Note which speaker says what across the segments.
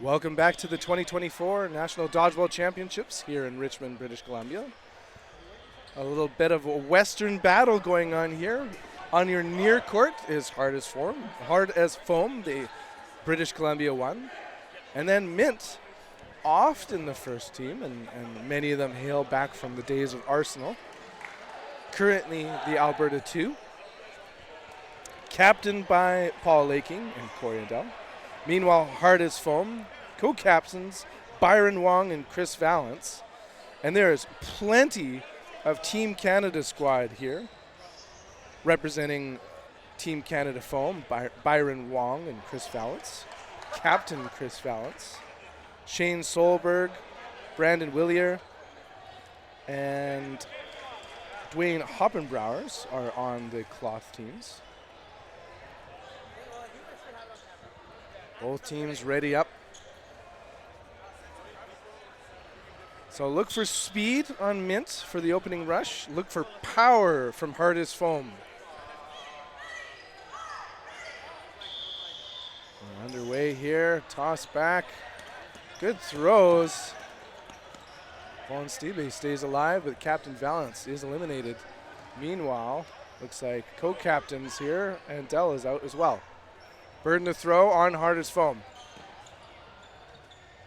Speaker 1: Welcome back to the 2024 National Dodgeball Championships here in Richmond, British Columbia. A little bit of a Western battle going on here. On your near court is Hard as Foam, the British Columbia one. And then Mint, often the first team, and many of them hail back from the days of Arsenal. Currently the Alberta 2, captained by Paul Laking and Corey Adele. Meanwhile, Hard as Foam, co-captains Byron Wong and Chris Valance. And there is plenty of Team Canada squad here, representing Team Canada Foam, Byron Wong and Chris Valance, Captain Chris Valance, Shane Solberg, Brandon Willier, and Dwayne Hoppenbrauers are on the cloth teams. Both teams ready up. So look for speed on Mint for the opening rush. Look for power from Hard as Foam. We're underway here. Toss back. Good throws. Von Stiebe stays alive, but Captain Valance is eliminated. Meanwhile, looks like co-captains here, and Dell is out as well. Burden to throw on Hard as Foam.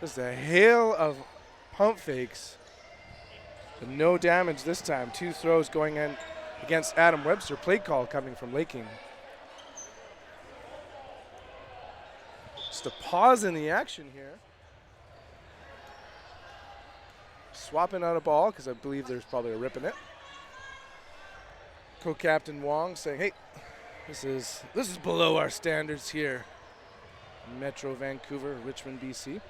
Speaker 1: Just a hail of pump fakes, but no damage this time. Two throws going in against Adam Webster. Play call coming from Laking. Just a pause in the action here. Swapping out a ball because I believe there's probably a rip in it. Co-captain Wong saying, hey, this is below our standards here in Metro Vancouver, Richmond, BC.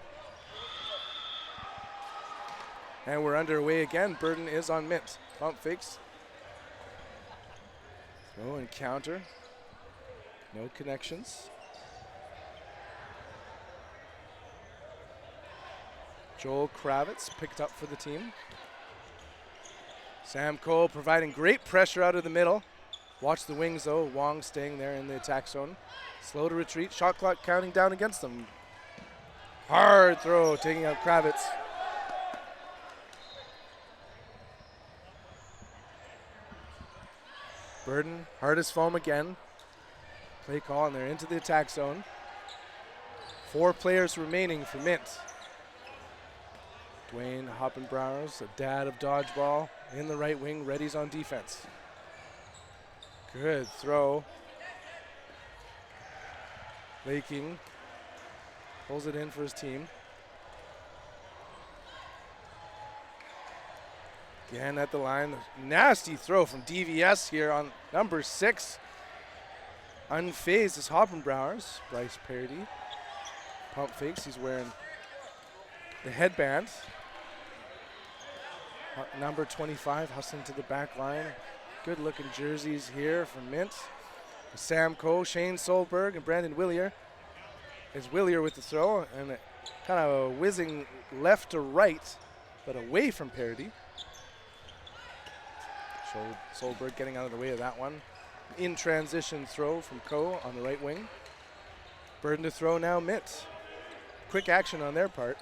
Speaker 1: And we're underway again. Burden is on Mint. Pump fakes. Throw and counter. No connections. Joel Kravitz picked up for the team. Sam Cole providing great pressure out of the middle. Watch the wings though. Wong staying there in the attack zone. Slow to retreat. Shot clock counting down against them. Hard throw taking out Kravitz. Burden, Hard as Foam again. Play call and they're into the attack zone. 4 players remaining for Mint. Dwayne Hoppenbrauers, the dad of dodgeball, in the right wing, readies on defense. Good throw. Laking pulls it in for his team. Again at the line. Nasty throw from DVS here on number 6. Unfazed is Hoppenbrauers. Bryce Parody. Pump fakes. He's wearing the headband. Number 25 hustling to the back line. Good looking jerseys here from Mint. Sam Coe, Shane Solberg, and Brandon Willier. It's Willier with the throw and kind of a whizzing left to right, but away from Parody. Solberg getting out of the way of that one. In transition throw from Coe on the right wing. Burden to throw now Mint. Quick action on their part.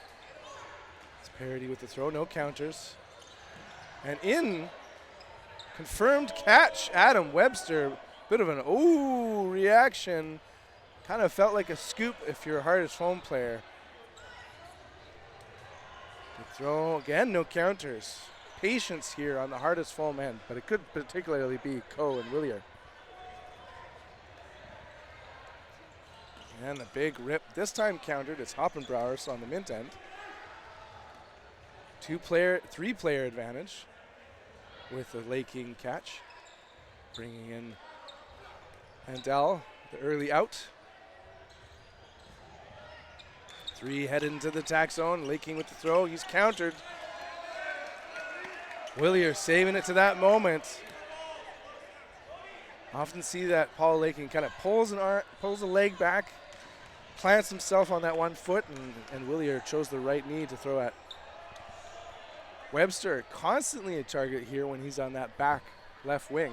Speaker 1: It's Parody with the throw, no counters. And in, confirmed catch, Adam Webster. Bit of an ooh reaction. Kind of felt like a scoop if you're a Hard as Foam player. The throw, again, no counters. Patience here on the Hard as Foam end, but it could particularly be Coe and Willier. And the big rip, this time countered. It's Hoppenbrauers on the Mint end. 3-player advantage with the Laking catch. Bringing in Handel, the early out. 3 headed into the attack zone. Laking with the throw. He's countered. Willier saving it to that moment. Often see that Paul Laking kind of pulls a leg back, plants himself on that one foot, and Willier chose the right knee to throw at. Webster constantly a target here when he's on that back left wing.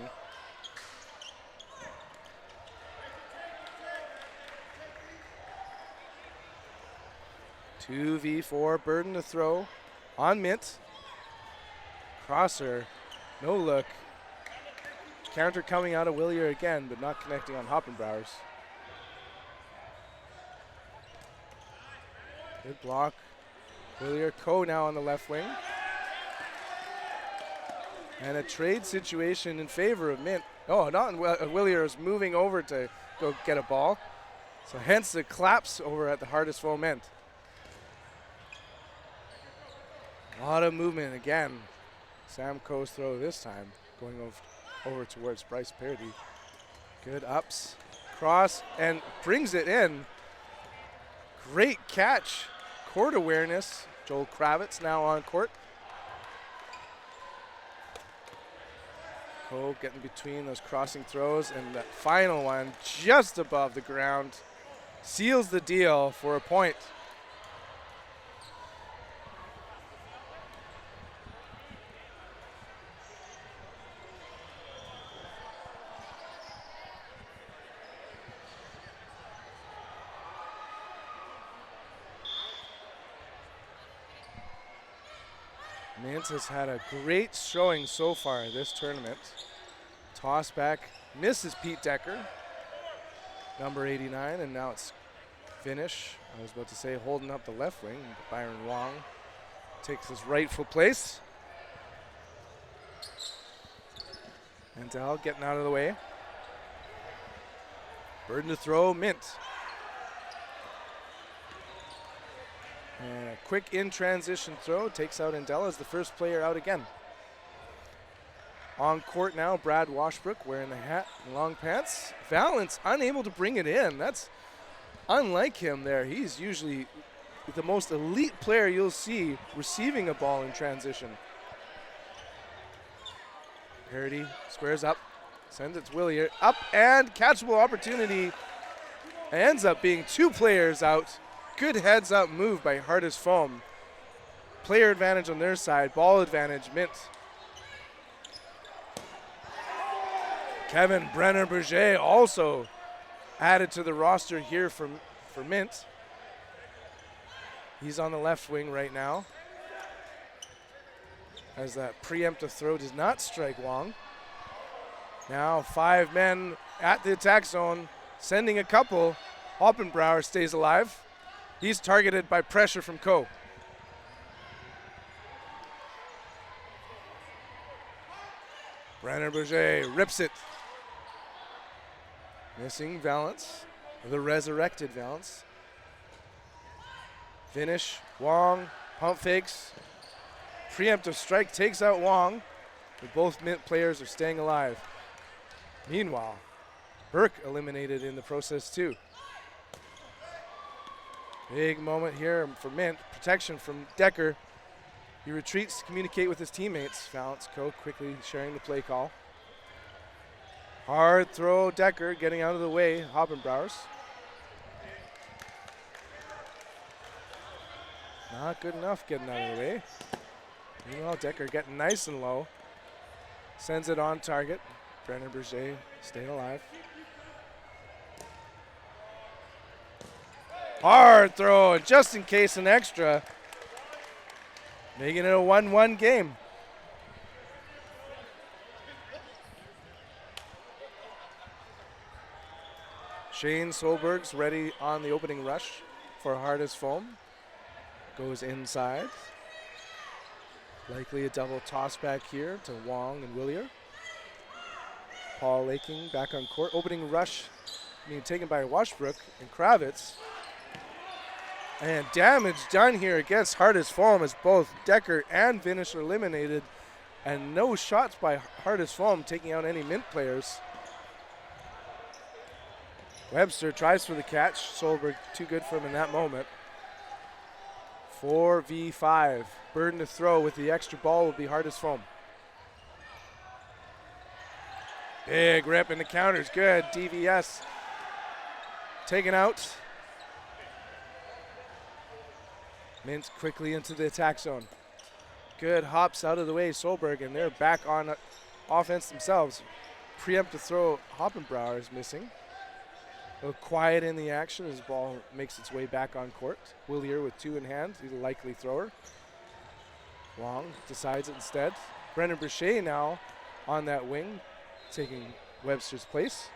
Speaker 1: 2v4, Burden to throw on Mint. Crosser, no look. Counter coming out of Willier again, but not connecting on Hoppenbrauers. Good block. Willier, Coe now on the left wing. And a trade situation in favor of Mint. Oh, not Willier is moving over to go get a ball. So hence the collapse over at the hardest foment. A lot of movement again. Sam Coe's throw this time going over towards Bryce Parody. Good ups, cross, and brings it in. Great catch, court awareness. Joel Kravitz now on court. Coe getting between those crossing throws, and that final one just above the ground seals the deal for a point. Mint has had a great showing so far this tournament. Toss back, misses Pete Decker, number 89, and now it's finish. I was about to say holding up the left wing. Byron Wong takes his rightful place. And Dell getting out of the way. Burden to throw, Mint. And a quick in-transition throw takes out Endell as the first player out again. On court now, Brad Washbrook wearing the hat and long pants. Valance unable to bring it in. That's unlike him there. He's usually the most elite player you'll see receiving a ball in transition. Parody squares up, sends it to Willier. Up and catchable opportunity. Ends up being two players out. Good heads-up move by Hardest Foam. Player advantage on their side, ball advantage, Mint. Kevin Brenner-Berger also added to the roster here for Mint. He's on the left wing right now, as that preemptive throw does not strike Wong. Now 5 men at the attack zone, sending a couple. Hoppenbrauer stays alive. He's targeted by pressure from Coe. Brenner-Berger rips it. Missing Valance, the resurrected Valance. Finish, Wong, pump fakes. Preemptive strike takes out Wong, but both Mint players are staying alive. Meanwhile, Burke eliminated in the process too. Big moment here for Mint. Protection from Decker. He retreats to communicate with his teammates. Valance Coe quickly sharing the play call. Hard throw, Decker getting out of the way. Hoppenbrauers. Not good enough getting out of the way. Meanwhile, Decker getting nice and low. Sends it on target. Brenner-Berger staying alive. Hard throw, and just in case an extra, making it a 1-1 game. Shane Solberg's ready on the opening rush for Hardest Foam. Goes inside. Likely a double toss back here to Wong and Willier. Paul Laking back on court. Opening rush being taken by Washbrook and Kravitz. And damage done here against Hardest Foam as both Decker and Vinish are eliminated. And no shots by Hardest Foam taking out any Mint players. Webster tries for the catch. Solberg too good for him in that moment. 4v5. Burden to throw with the extra ball will be Hardest Foam. Big rip and the counter's good. DVS taken out. Mint quickly into the attack zone. Good hops out of the way, Solberg, and they're back on offense themselves. Preemptive throw, Hoppenbrauer is missing. A little quiet in the action as the ball makes its way back on court. Willier with 2 in hand. He's a likely thrower. Long decides it instead. Brennan Brochet now on that wing, taking Webster's place.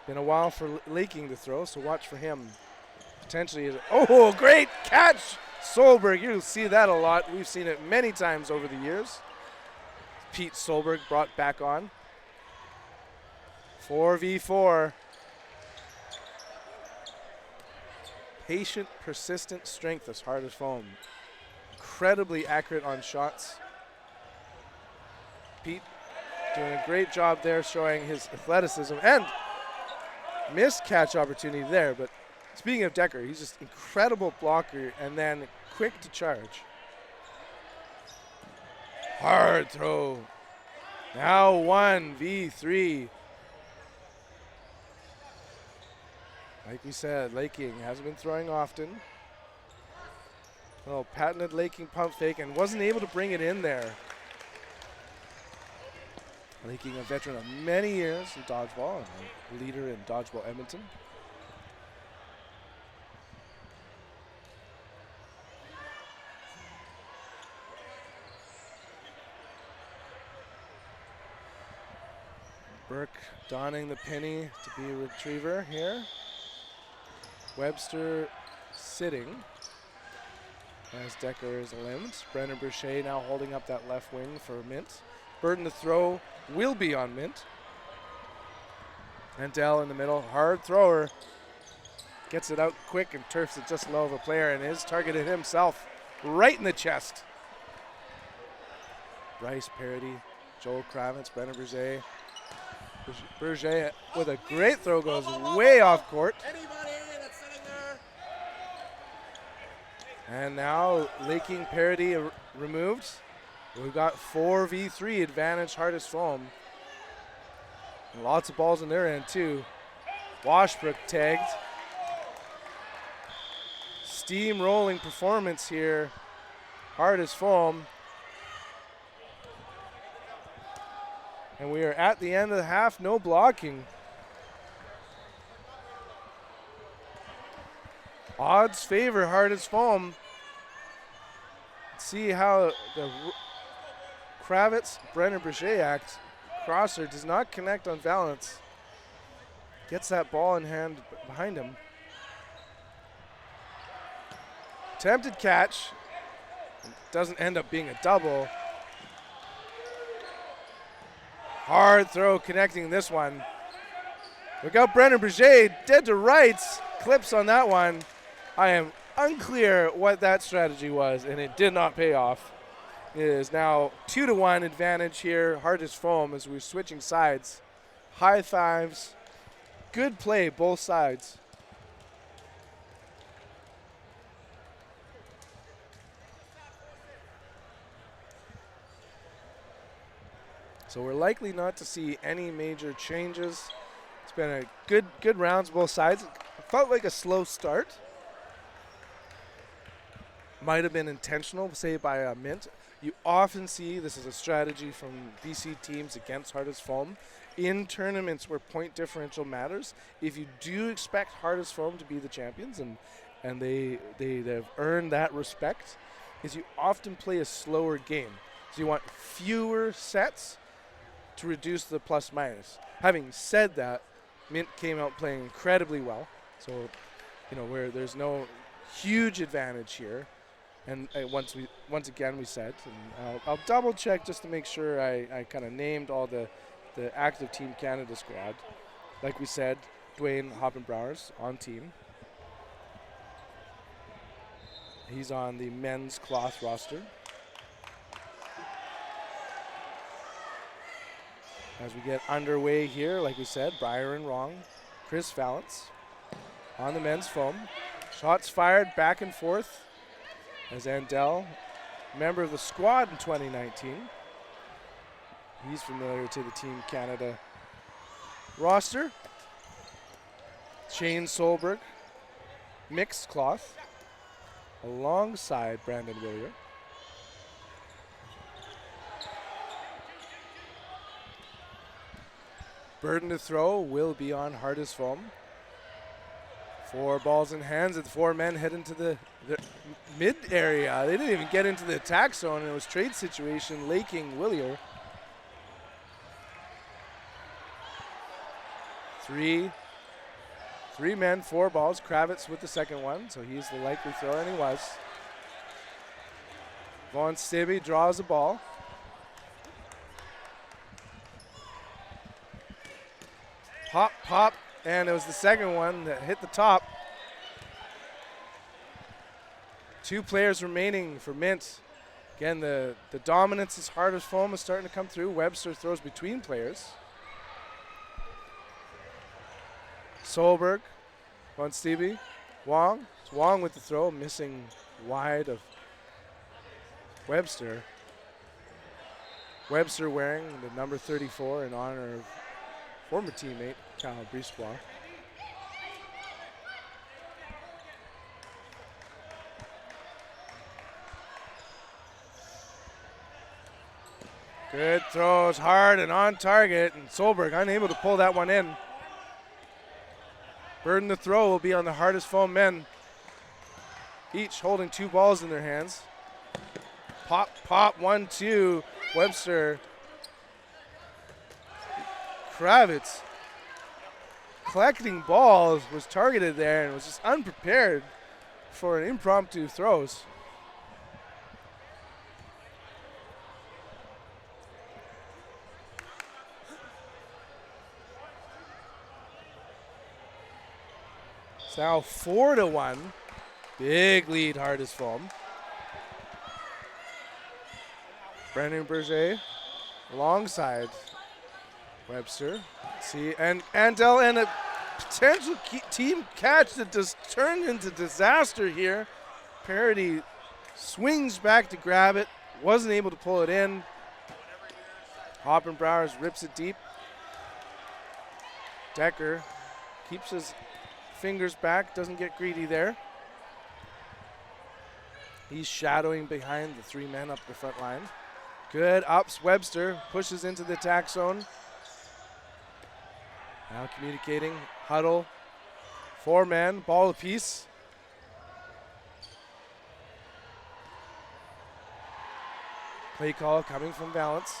Speaker 1: Been a while for Laking to throw, so watch for him. Potentially, oh, great catch! Solberg, you'll see that a lot. We've seen it many times over the years. Pete Solberg brought back on. 4v4. Patient, persistent strength as hard as foam. Incredibly accurate on shots. Pete doing a great job there, showing his athleticism and missed catch opportunity there. But speaking of Decker, he's just incredible blocker and then quick to charge. Hard throw. Now 1v3. Like we said, Laking hasn't been throwing often. Oh, patented Laking pump fake and wasn't able to bring it in there. Laking, a veteran of many years in dodgeball and a leader in Dodgeball Edmonton. Burke donning the penny to be a retriever here. Webster sitting as Decker is limbed. Brennan Brochet now holding up that left wing for Mint. Burden to throw will be on Mint. Andell in the middle, hard thrower. Gets it out quick and turfs it just low of a player and is targeted himself right in the chest. Bryce Parody, Joel Kravitz, Brennan Brochet. Brochet with a great throw goes way off court. And now Laking Parody removed. We've got 4v3 advantage hardest foam. And lots of balls in their end too. Washbrook tagged. Steamrolling performance here. Hardest foam. And we are at the end of the half, no blocking. Odds favor hardest foam. Let's see how the Kravitz Brennan Brochet act. Crosser does not connect on Valance. Gets that ball in hand behind him. Attempted catch. Doesn't end up being a double. Hard throw connecting this one. Look out, Brennan Brochet, dead to rights. Clips on that one. I am unclear what that strategy was, and it did not pay off. It is now 2-1 advantage here. Hardest foam as we're switching sides. High fives. Good play, both sides. So we're likely not to see any major changes. It's been a good rounds both sides. It felt like a slow start. Might have been intentional, say by Mint. You often see this is a strategy from BC teams against hardest foam. In tournaments where point differential matters, if you do expect hardest foam to be the champions, and they've earned that respect, is you often play a slower game. So you want fewer sets to reduce the plus minus. Having said that, Mint came out playing incredibly well. So, where there's no huge advantage here. And once again we said, and I'll double check just to make sure I kind of named all the active Team Canada squad. Like we said, Dwayne Hoppenbrouwer's on team. He's on the men's cloth roster. As we get underway here, like we said, Byron Wrong, Chris Valance on the men's foam. Shots fired back and forth as Andell, member of the squad in 2019. He's familiar to the Team Canada roster. Shane Solberg, mixed cloth, alongside Brandon Willier. Burden to throw will be on hardest foam. 4 balls in hands, and 4 men head into the mid area. They didn't even get into the attack zone, and it was trade situation, Laking Willier. 3 men, 4 balls. Kravitz with the second one, so he's the likely thrower, and he was. Von Stibbe draws the ball. Pop, pop, and it was the second one that hit the top. 2 players remaining for Mint. Again, the dominance as hard as foam is starting to come through. Webster throws between players. Solberg, Von Stibbe, Wong. It's Wong with the throw, missing wide of Webster. Webster wearing the number 34 in honor of former teammate Kyle Brisebois. Good throws, hard and on target, and Solberg unable to pull that one in. Burden the throw will be on the hardest foam men, each holding 2 balls in their hands. Pop, pop, 1-2. Webster. Kravitz collecting balls, was targeted there and was just unprepared for an impromptu throws. It's now 4-1. Big lead, hardest foam. Brendan Berger alongside Webster. See, and Andel, and a potential team catch that just turned into disaster here. Parody swings back to grab it, wasn't able to pull it in. Hoppenbrowers rips it deep. Decker keeps his fingers back, doesn't get greedy there. He's shadowing behind the 3 men up the front line. Good ups, Webster pushes into the attack zone. Now communicating, huddle, 4 men, ball apiece. Play call coming from Valance.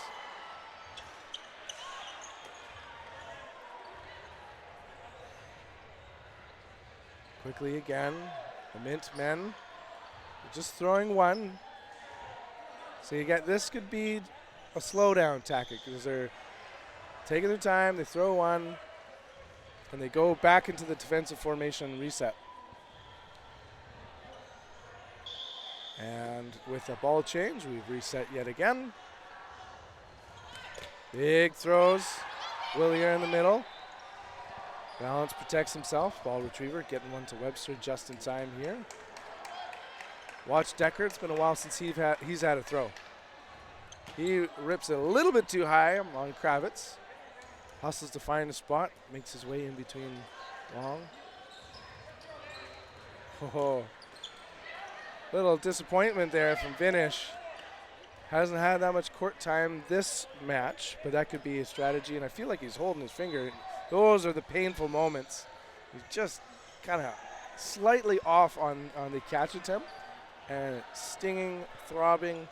Speaker 1: Quickly again, the Mint men just throwing 1. So you get, this could be a slowdown tactic because they're taking their time, they throw 1, and they go back into the defensive formation and reset. And with a ball change, we've reset yet again. Big throws, Willier in the middle. Valance protects himself, ball retriever, getting one to Webster just in time here. Watch Decker, it's been a while since he's had a throw. He rips it a little bit too high on Kravitz. Hustles to find a spot, makes his way in between Long. Oh, little disappointment there from Vinish. Hasn't had that much court time this match, but that could be a strategy, and I feel like he's holding his finger. Those are the painful moments. He's just kind of slightly off on the catch attempt, and it's stinging, throbbing.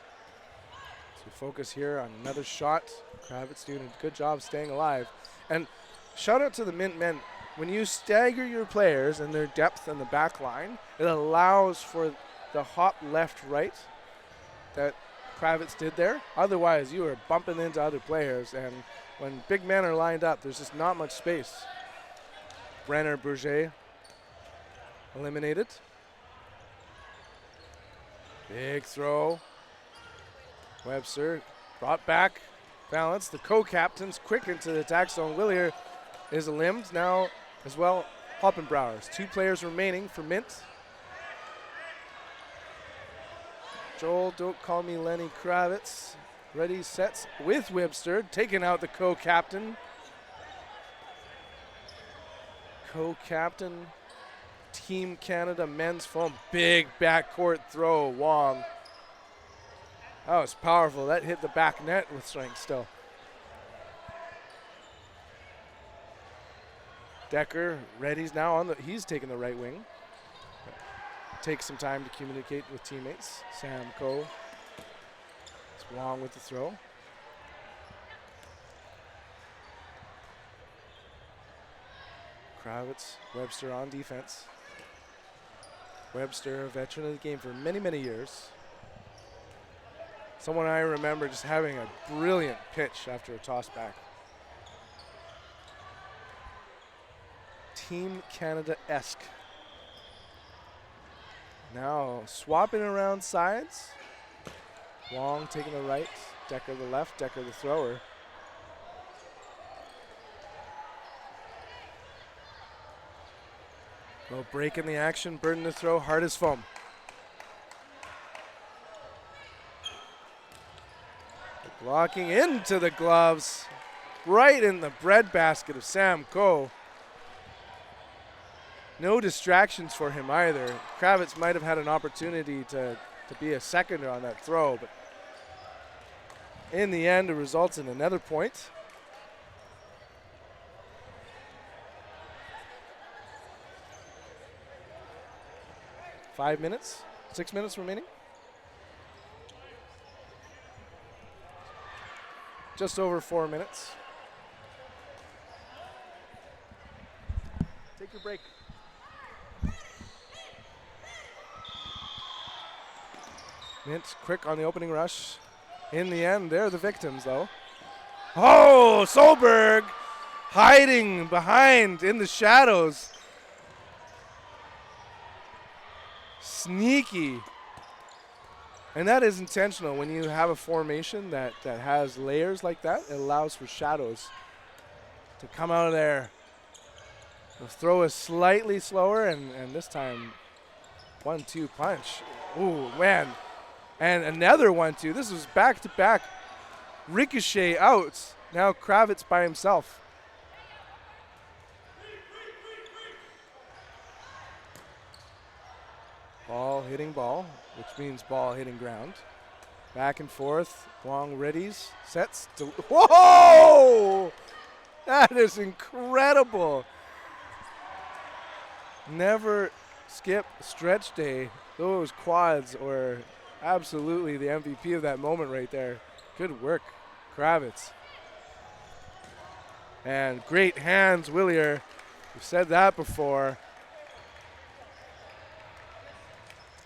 Speaker 1: So focus here on another shot. Kravitz doing a good job staying alive. And shout out to the Mint men. When you stagger your players and their depth in the back line, it allows for the hop left-right that Kravitz did there. Otherwise, you are bumping into other players, and when big men are lined up, there's just not much space. Brenner Berger eliminated. Big throw. Webster brought back. Valance, the co-captains, quick into the attack zone. Willier is eliminated now as well. Hoppenbrowers, 2 players remaining for Mint. Joel, don't call me Lenny Kravitz. Ready, sets with Webster, taking out the co-captain. Co-captain, Team Canada men's foam. Big backcourt throw, Wong. That was powerful. That hit the back net with strength still. Decker, Reddy's now on the, he's taking the right wing. Takes some time to communicate with teammates. Sam Coe is Wong with the throw. Kravitz, Webster on defense. Webster, a veteran of the game for many, many years. Someone I remember just having a brilliant pitch after a toss back. Team Canada-esque. Now swapping around sides. Wong taking the right, Decker the left, Decker the thrower. Well, break in the action, Burden to throw, hard as foam. Blocking into the gloves, right in the breadbasket of Sam Coe. No distractions for him either. Kravitz might have had an opportunity to be a seconder on that throw, but in the end, it results in another point. Five minutes, 6 minutes remaining. Just over 4 minutes. Take your break. Mint quick on the opening rush. In the end, they're the victims, though. Oh, Solberg hiding behind in the shadows. Sneaky. And that is intentional. When you have a formation that has layers like that, it allows for shadows to come out of there. The throw is slightly slower, and this time 1-2 punch. Ooh, man. And another 1-2. This was back-to-back ricochet outs. Now Kravitz by himself. Ball hitting ball, which means ball hitting ground. Back and forth. Wong readies, sets. Whoa! That is incredible. Never skip stretch day. Those quads were absolutely the MVP of that moment right there. Good work, Kravitz. And great hands, Willier. We've said that before.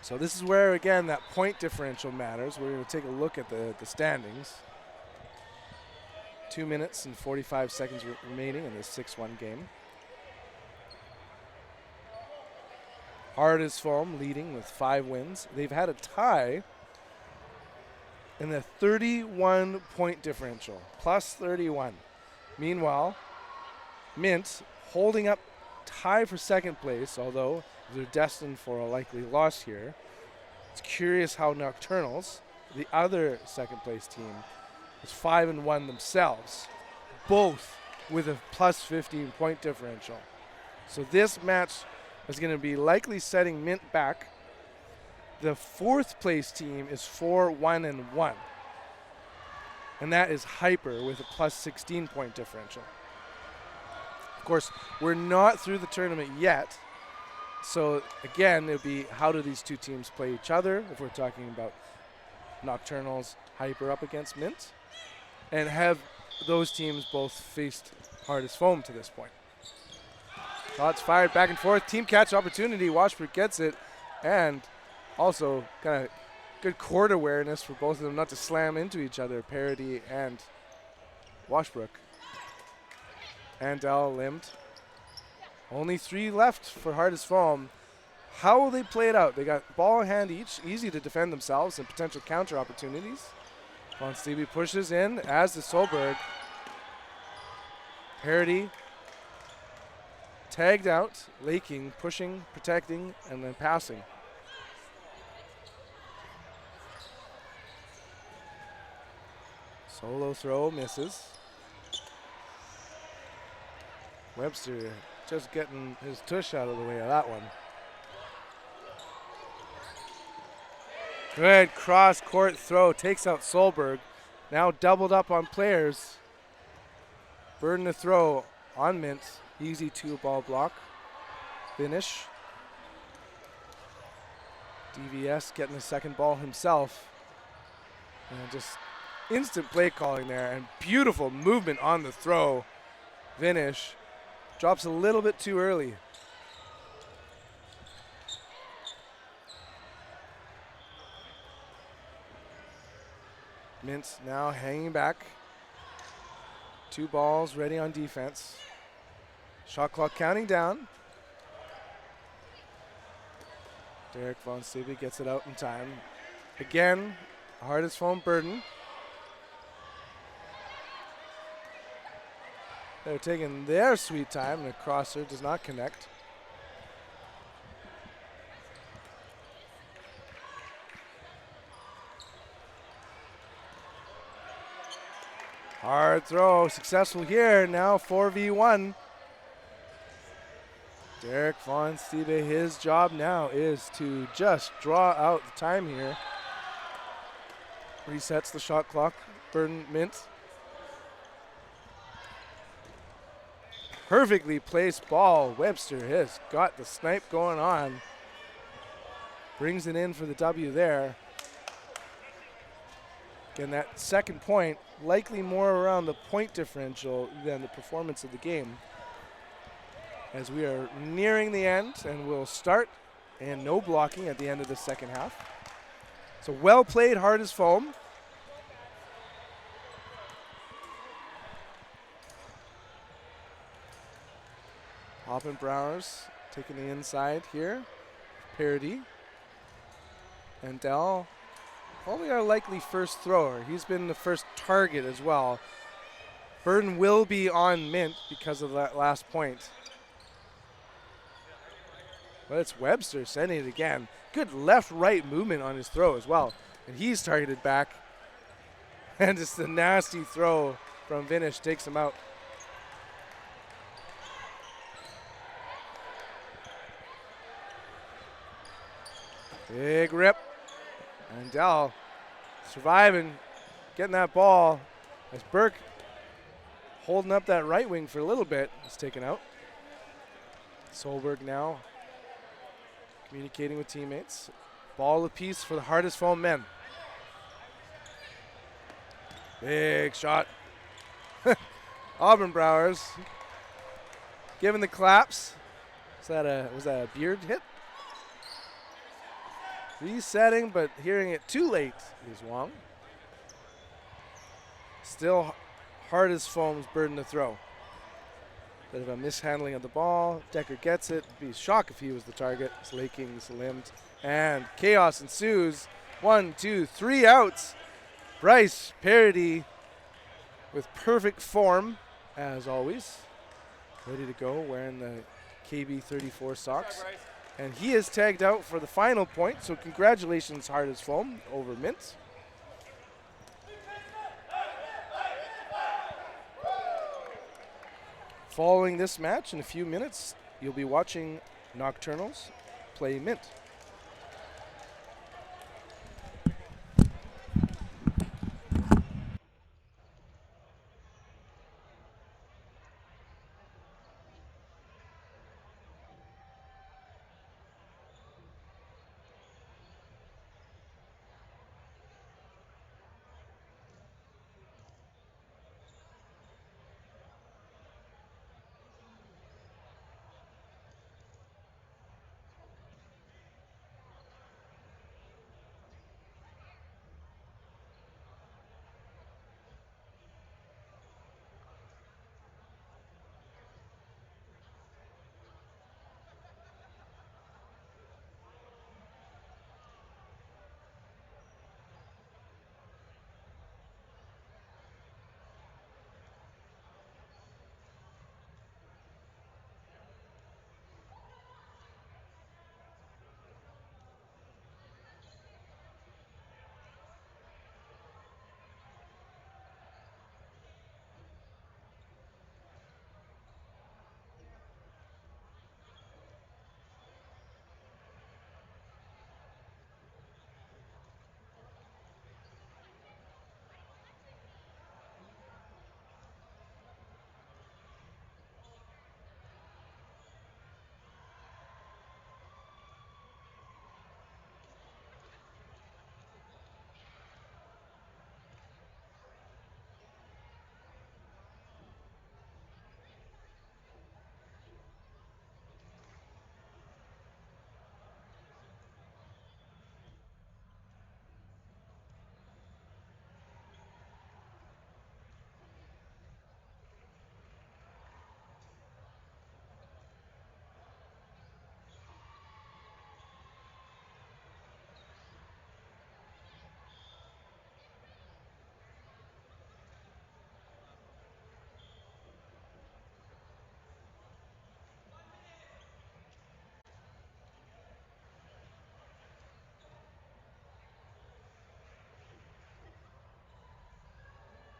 Speaker 1: So this is where, again, that point differential matters. We're going to take a look at the standings. 2 minutes and 45 seconds remaining in this 6-1 game. Hard as foam leading with 5 wins. They've had a tie in a 31-point differential, plus 31. Meanwhile, Mint holding up tie for second place, although they're destined for a likely loss here. It's curious how Nocturnals, the other second place team, is 5-1 themselves, both with a plus 15-point differential. So this match is going to be likely setting Mint back. The fourth place team is 4-1-1. And that is Hyper with a plus 16-point differential. Of course, we're not through the tournament yet. So again, it would be how do these two teams play each other if we're talking about Nocturnals, Hyper up against Mint, and have those teams both faced hard as foam to this point. Shots fired back and forth. Team catch opportunity. Washburn gets it. And also kind of good court awareness for both of them not to slam into each other, Parody and Washbrook. Andel limbed. Only 3 left for hard as foam. How will they play it out? They got ball in hand each, easy to defend themselves and potential counter opportunities. Von Stevie pushes in, as does Solberg. Parody tagged out, Laking pushing, protecting, and then passing. Solo throw misses. Webster just getting his tush out of the way of that one. Good cross-court throw, takes out Solberg. Now doubled up on players. Burden to throw on Mint. Easy 2-ball block. Finish. DVS getting the second ball himself. And just instant play calling there, and beautiful movement on the throw. Finish. Drops a little bit too early. Mintz now hanging back. 2 balls ready on defense. Shot clock counting down. Derek Von Stebe gets it out in time. Again, hardest foam Burden. They're taking their sweet time, and the crosser does not connect. Hard throw, successful here. Now 4v1. Derek Von Stebe, his job now is to just draw out the time here. Resets the shot clock. Burden Mintz. Perfectly placed ball. Webster has got the snipe going on. Brings it in for the W there. Again, that second point, likely more around the point differential than the performance of the game. As we are nearing the end, and we'll start, and no blocking at the end of the second half. So well played, hard as foam. Hoppenbrauers taking the inside here. Parody. And Dell, probably our likely first thrower. He's been the first target as well. Burden will be on Mint because of that last point. But it's Webster sending it again. Good left-right movement on his throw as well. And he's targeted back. And just a nasty throw from Vinish takes him out. Big rip. And Dell surviving, getting that ball as Burke holding up that right wing for a little bit. It's taken out. Solberg now communicating with teammates. Ball apiece for the hardest foam men. Big shot. Hoppenbrauers giving the claps. Was that a beard hit? Resetting, but hearing it too late is Wong. Still hard as foam's Burden to throw. Bit of a mishandling of the ball. Decker gets it. Be shocked if he was the target. Slaking the limbs. And chaos ensues. 1, 2, 3 outs. Bryce Parody with perfect form, as always. Ready to go, wearing the KB34 socks. And he is tagged out for the final point, so congratulations, hard as foam, over Mintz. Following this match, in a few minutes, you'll be watching Nocturnals play Mint.